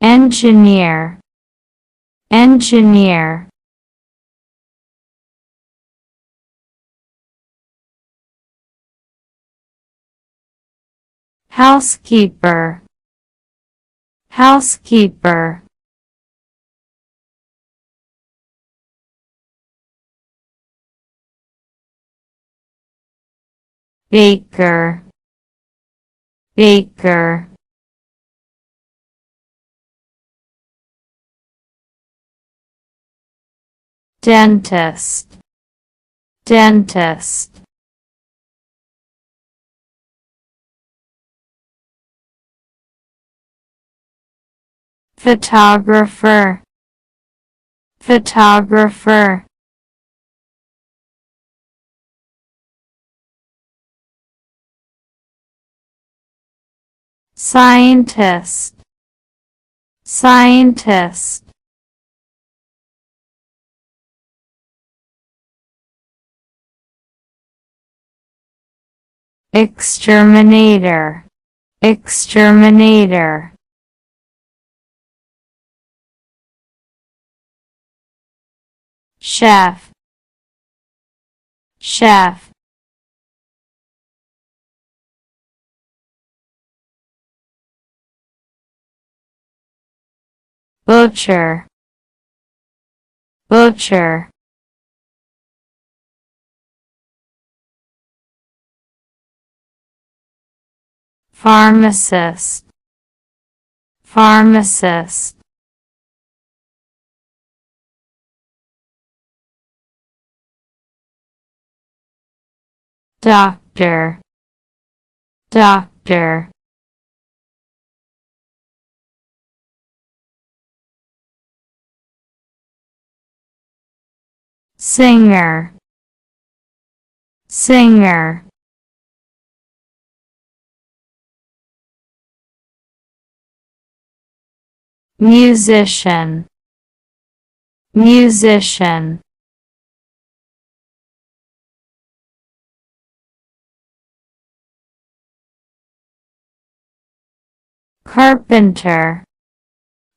engineer, engineer. Housekeeper, housekeeper. Baker, baker. Dentist, dentist. Photographer, photographer. Scientist, scientist. Exterminator, exterminator. Chef, chef. Butcher, butcher. Pharmacist, pharmacist. Doctor, doctor. Singer, singer. Musician, musician. Carpenter,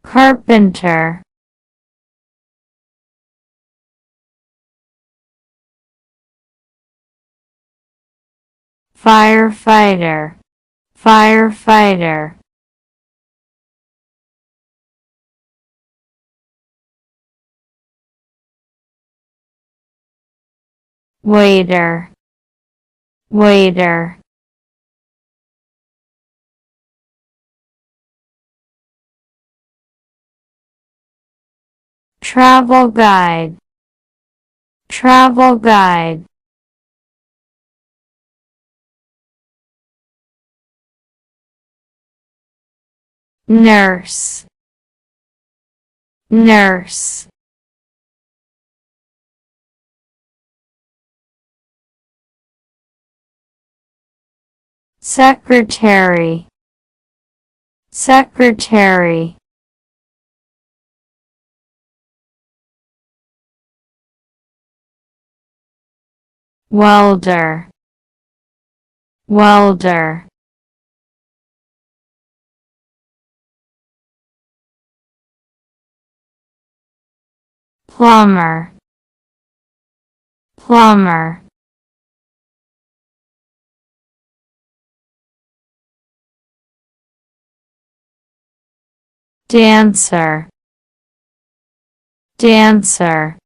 carpenter. Firefighter, firefighter. Waiter, waiter. Travel guide, travel guide. Nurse, nurse. Secretary, secretary. Welder, welder. Plumber, plumber. Dancer, dancer.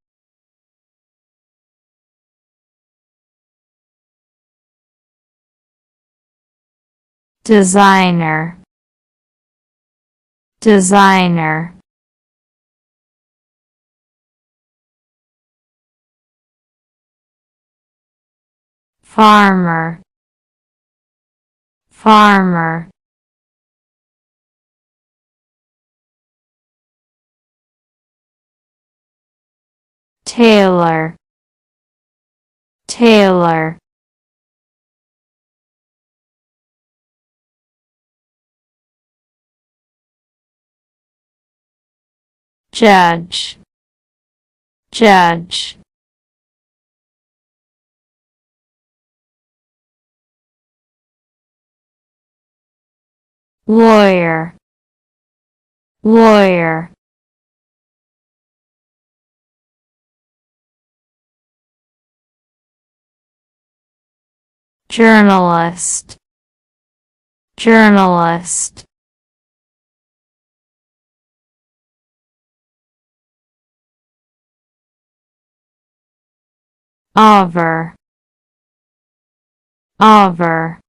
Designer, designer. Farmer, farmer. Tailor, tailor. Judge, judge. Lawyer, lawyer, journalist, journalist, over, over,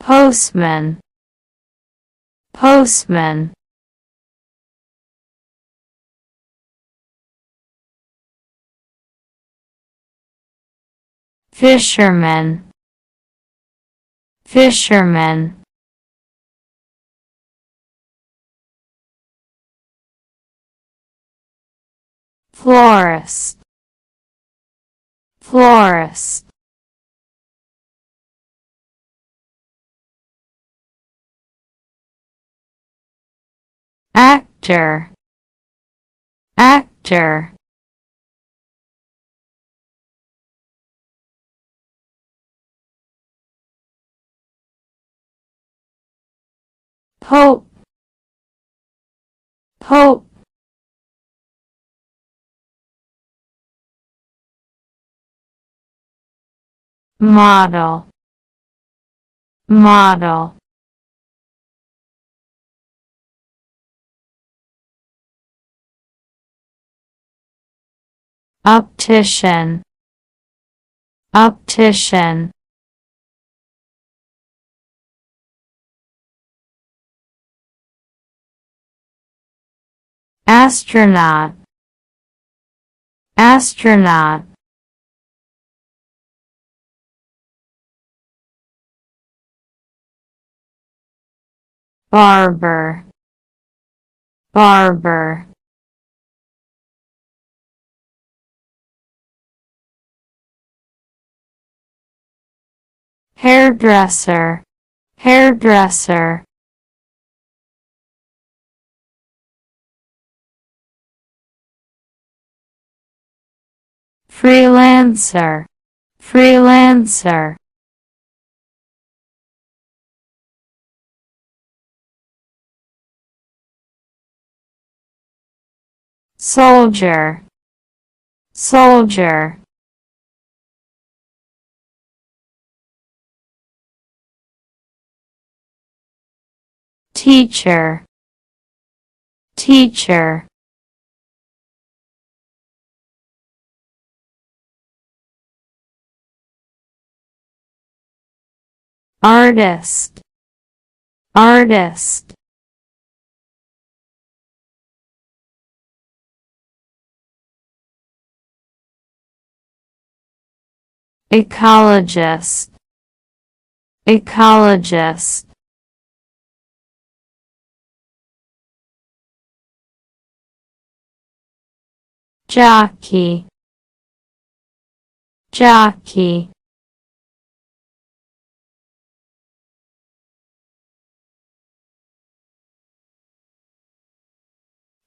postman, postman, fisherman, fisherman, florist, florist, actor, actor, pope, pope, model, model, optician, optician, astronaut, astronaut, barber, barber, hairdresser, hairdresser, freelancer, freelancer, soldier, soldier, teacher, teacher, artist, artist, ecologist, ecologist, jockey, jockey,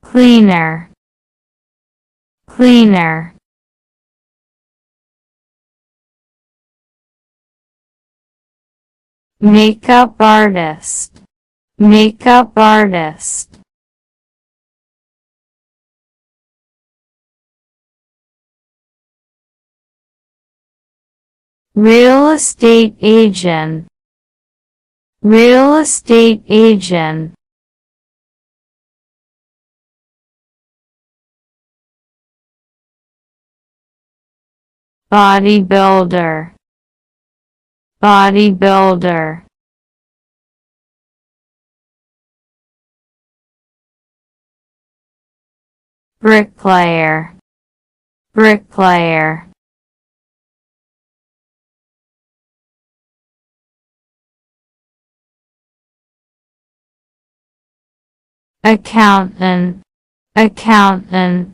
cleaner, cleaner, makeup artist, makeup artist, real estate agent, real estate agent, bodybuilder, bodybuilder, bricklayer, bricklayer, accountant, accountant,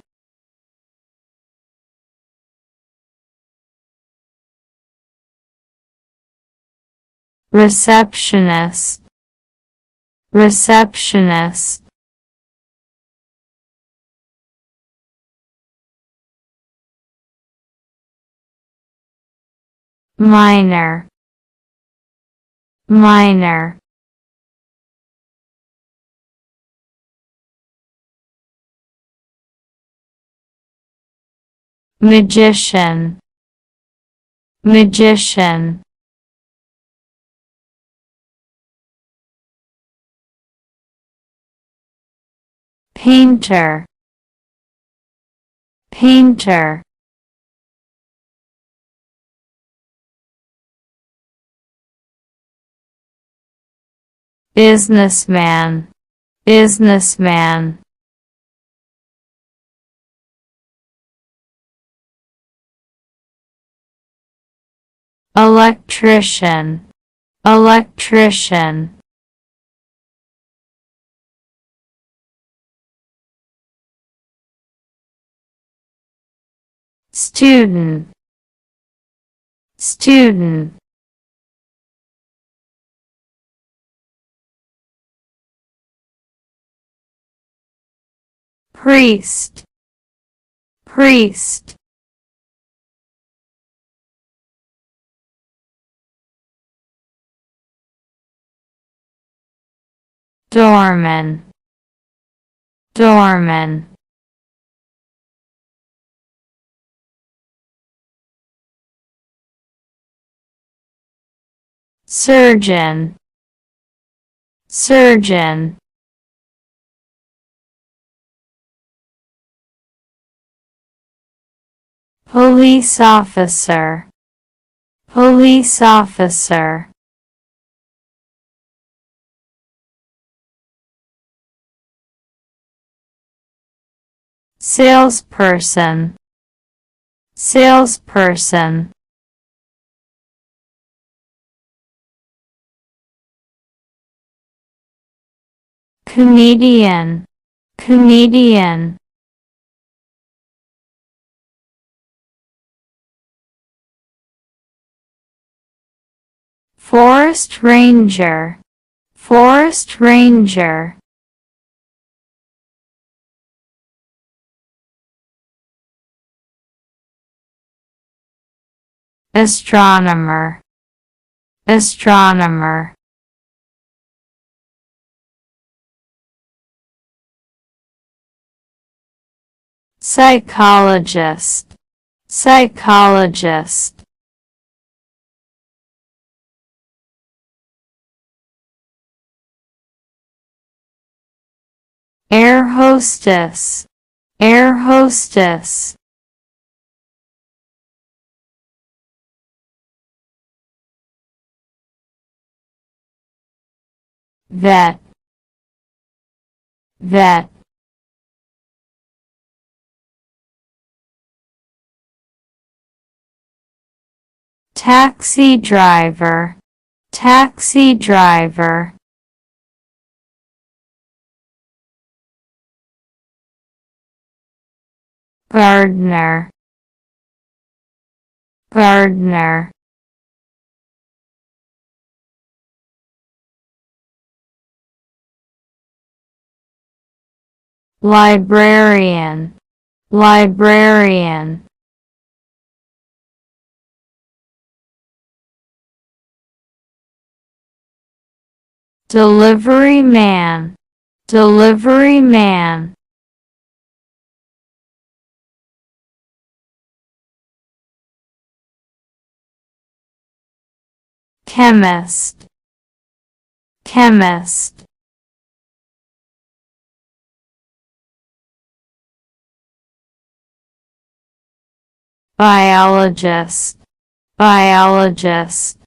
receptionist, receptionist, minor, minor. Magician, magician. Painter, painter. Businessman, businessman. Electrician, electrician. Student, student. Priest, priest. Doorman, doorman. Surgeon, surgeon. Police officer, police officer. Salesperson, salesperson. Comedian, comedian. Forest ranger, forest ranger. Astronomer, astronomer. Psychologist, psychologist. Air hostess, air hostess. Vet, vet. Taxi driver, taxi driver. Gardener, gardener. Librarian, librarian. Delivery man, delivery man. Chemist, chemist. Biologist, biologist.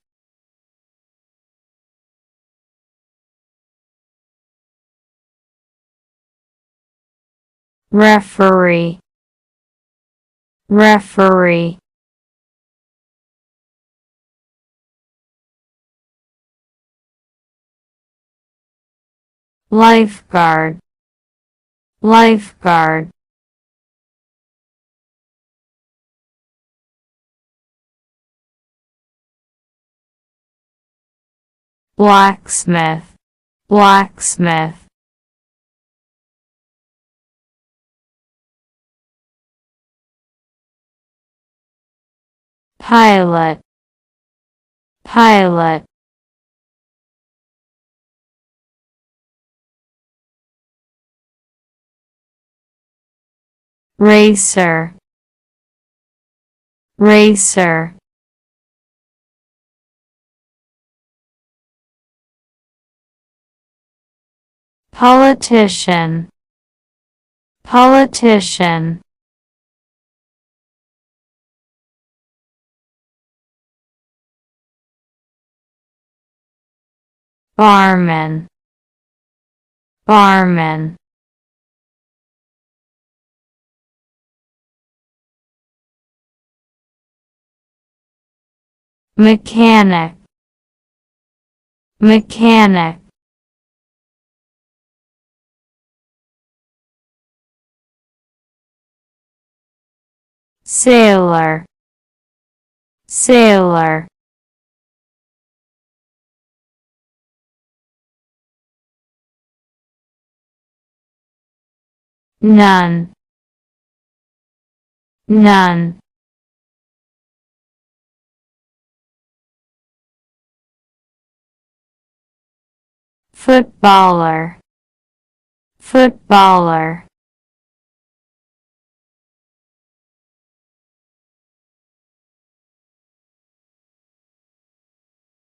Referee, referee. Lifeguard, lifeguard. Blacksmith, blacksmith. Pilot, pilot, racer, racer, politician, politician, barman, barman, mechanic, mechanic, sailor, sailor, none, none, footballer, footballer,